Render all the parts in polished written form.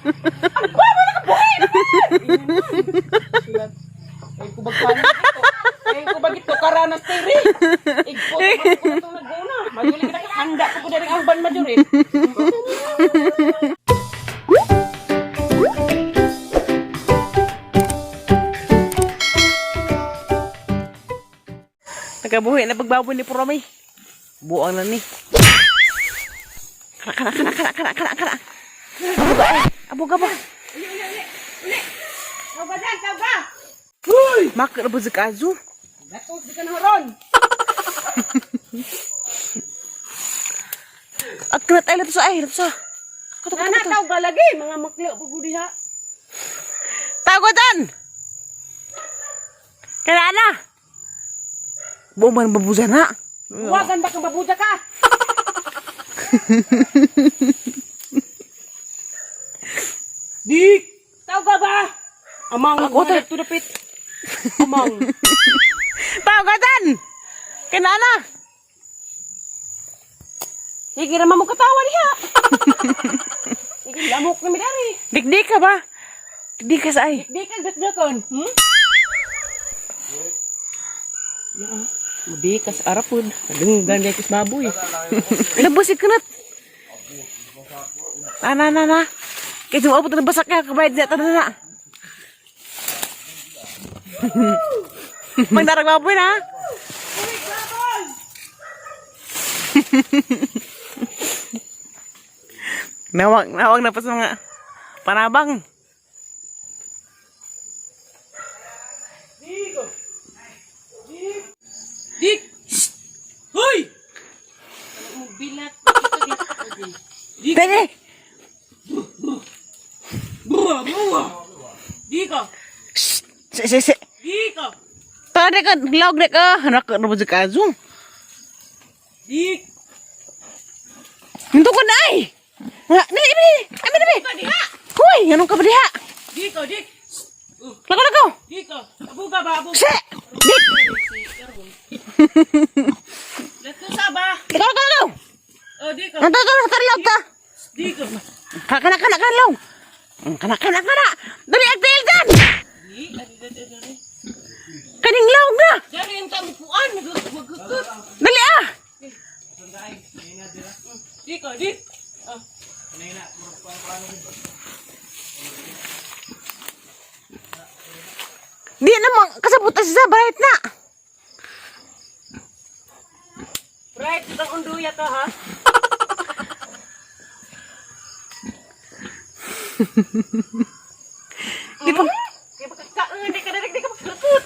Aba, wala ka buhay naman! Ay, kubagpanin ito. Ay, kubag ito, karanas tiri. Igpo, tumakot ko itong naguna. Majulit kita, handa ko na rin ang ban majulit. Nagkabuhi na pagbaboy ni Puromay. Buang na ni. Kana. Abuga eh. Abuga ba? Uli. Abuga dyan, abuga. Uy! Makar ba sa kazo? Gatos, di ka na horon. Agkanat ay, lato sa. Kato. Tawag ka lagi, mga makli. Abuga diha. Tagotan! Kanana! Buong ba ng babuja na? Huwagan ba kang babuja ka? Dik! Tawag ka ba? Amang, huwag to the pit. Amang. Tawagatan! Kanana! Sige naman mo katawa niya. Sige, lamok na midari. Dikdik ka ba? Dikdik ka sa ay. Dikdik ka, dikdikon. Mudi kas arapod. Denggan dia kes baboy. Lebusik kenat. Na. Kaya cuma apa terbesak ya kebayat dia tadana. Mendarak baboy na. Nawag na pas mga panabang. Dik! Hoy! Mo bilat Dik! Dede! Buah! Dika! Se. Dika! Tade ka, laog na ka. Anak ka naman sa kazo. Dik! Hinto ko na ay! Nali! Hoy! Anong ka ba diha? Dika! Dik! Lako! Dika! Abuga ba? Se! Dik! Let's saba. Ikaw. Oh, diko. Nanto tarlaw ta. Diko. Kana. Kana. Dali agdil dan. Dali. Kaning law na. Dali enta mupuan magkukut. Dali ah. Diko. Ah. Di naman kasabutan sa bayat na. Right, itang unduya ka ha? Di pa... Hindi ka magkakut.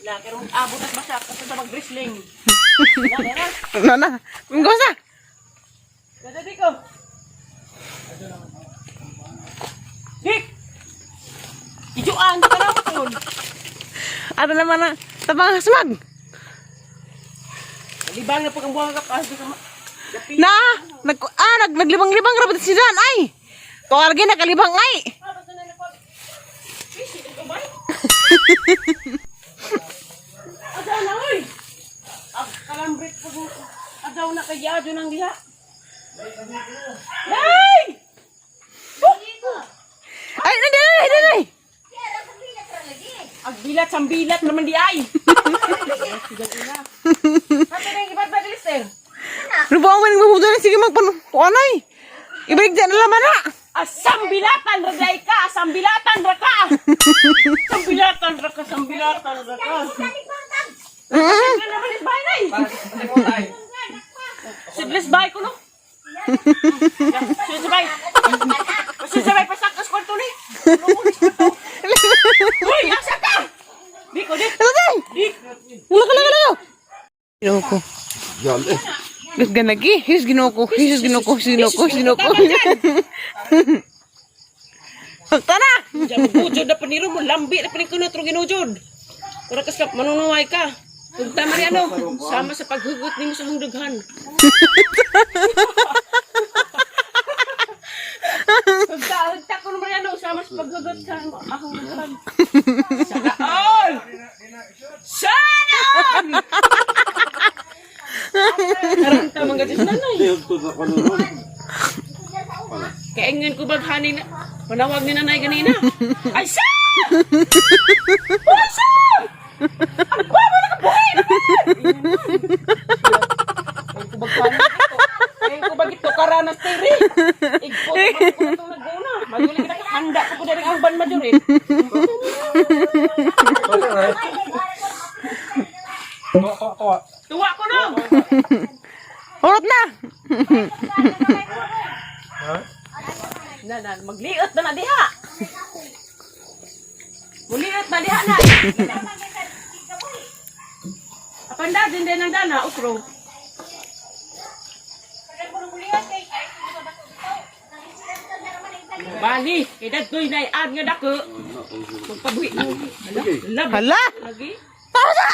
Laki rong abot at basa kasi sa mag-wrestling. Na. Minggo sa. Dadi ko. Dik! Ijuan ka na po. Ano naman na tabang hasmag. Libang na pag ang buwang kapas di ka naglibang-libang rabat si Dan ay. Tuwargi na kalibang ay. Adaw na oy. Kalambrit ko. Adaw na kay Yado nang diha. Hey! Ay, dali. Agbilat sambilat naman di ay. Pati nang ibat ba lister? Rubaw man mabuto na sige magpanay. Ibalik dyan na laman na. Sambilatan ragay ka, sambilatan raka. Sambilatan raka. Sidles bay ko no. Sidles pasakas kwarto ni. Uy, asa ka? Dik. Lalo. Ginoko. Yale. His ginoko. Tana! Bujod na paniro mo, lambi na panikuno tro ginujod. Para kas manunungay ka. Kung tama rin sama sa paghugot ni mo sa hangdughan. Hagta ko naman yan, sama sa paghugot sa hangdughan. Sana all! Naranta mga Diyos nanay. Kaya ngayon ko baghanin na. Panawag ni nanay ganina. Ay, Sam! Ay, Sam! Ang baba na kabuhay naman! Ngayon ko baghanin ito. Ngayon ko bagito karanas tiri. Igpo naman ko na itong naguna. Maguling kita handa ko po na rin ang ban madurin. Tuwa ko na! Urot na! Magliot na na diha. Muliot na diha na. Apanda din din ang dana, usro. Bali, kaya doy na iad nga dako. Magpabuhi na. Hala! Lagi. Tawasa!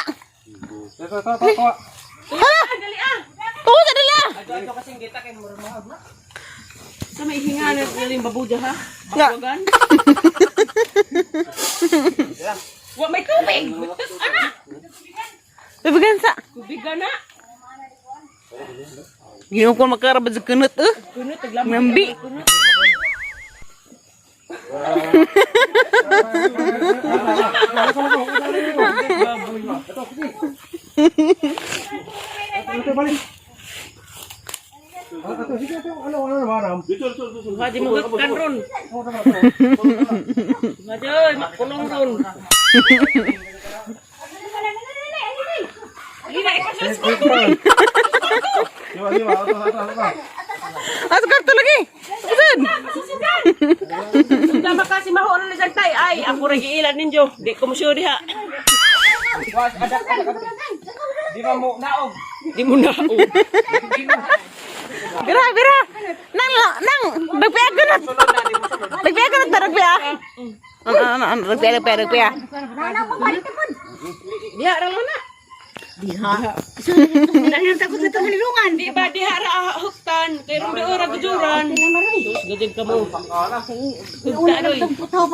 Hala! Dali ah! Tawasa nila! Ito kasing kita kay murmahag na. Sa may hingalan ng babuja ha? Nga. Bakwagan? Wa may tubig! Ana! Tubigan sa! Tubigan na! Ginawa ko makarabad sa kunot, Kuno, taglamang. Nambi. Kuno. Haji mo gagkan ron. Haji, makulong ron. Lina, ipasas ko. Asa karto lagi! Saan? Tama kasi mahunan na dyan tay. Ay, ako rin iilan ninyo. Di ko musyo diha. Di mo naog. Di mo naog. Bira, bira! Nang, nagpiya kunot! Nagpiya kunot na, nagpiya! Nagpiya. Diha, rang mo na. Diha. Takot sa tumalilungan. Di ba diha ra huktan. Kaya rin doon ragujuran. Terus gajin ka mo. Hugta doy.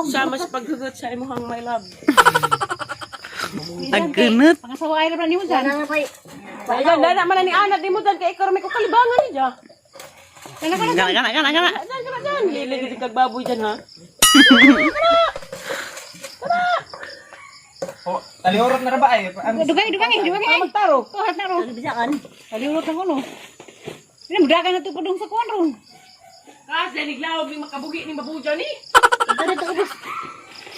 Sama sa paghugot sa imuhang my love. Ang kunot! Pangasaway na ni mo dyan. Ayan, dana man ni anak di mo dyan. Kaya ikaw may kukalibangan ni dyan. Gana! Dyan. Liligid kag baboy dyan ha. Oh, taliurot na ra ba ay? Dugay. Magtaro. Kuhat na ron. Kaliurot na kuno. Ini mudagan na ito padung sa kuwan ron. Kasi niglawag ni makabugi ni baboy dyan ni.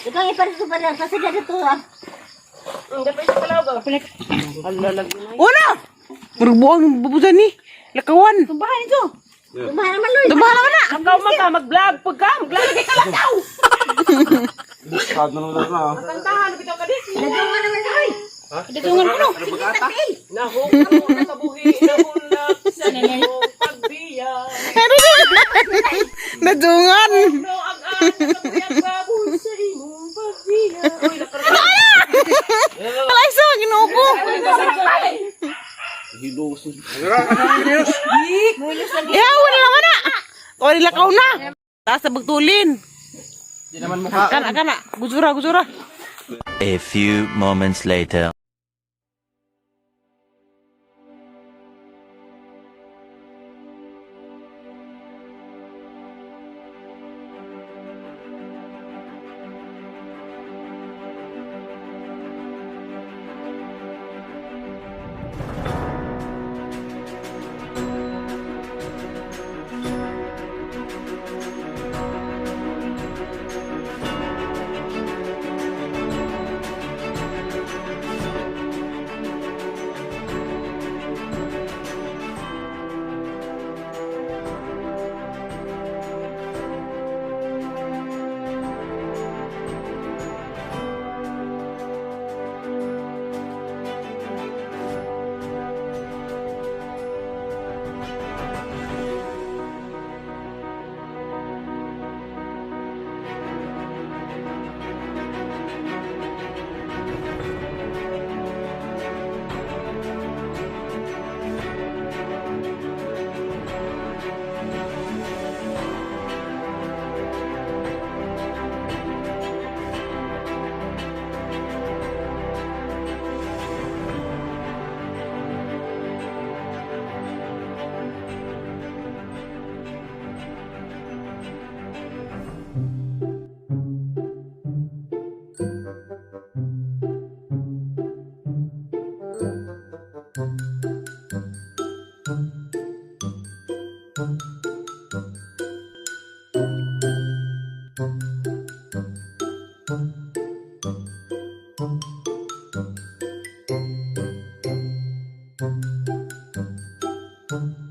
Dugay iparis ko pa lang. Kasi dito ah. Dapat isa kalawag. Ala lagi na. Una! Marugbuang babusan ni! Lakawan! Tumbahan ito. Tumbahan naman Loy. Tumahan naman na! Ikaw mag-vlog. Pagka, mag-vlog kay kalataw. Discard na naman na. Kantahan, bitaw ka din. Datungan naman Loy. Datungan ko no. Nahok na mo nakabuhi. Nahulak sa iyong pagbiya. Nadungan! No, ang nakabuhi baboy sa iyong pagbiya. Uy, nakaraan. Alay sa! Ginoo ko! Ihawan na naman na! O, nilakaw na! Taas na bagtulin! Di naman mukha. Kana! Guzura! A few moments later. you.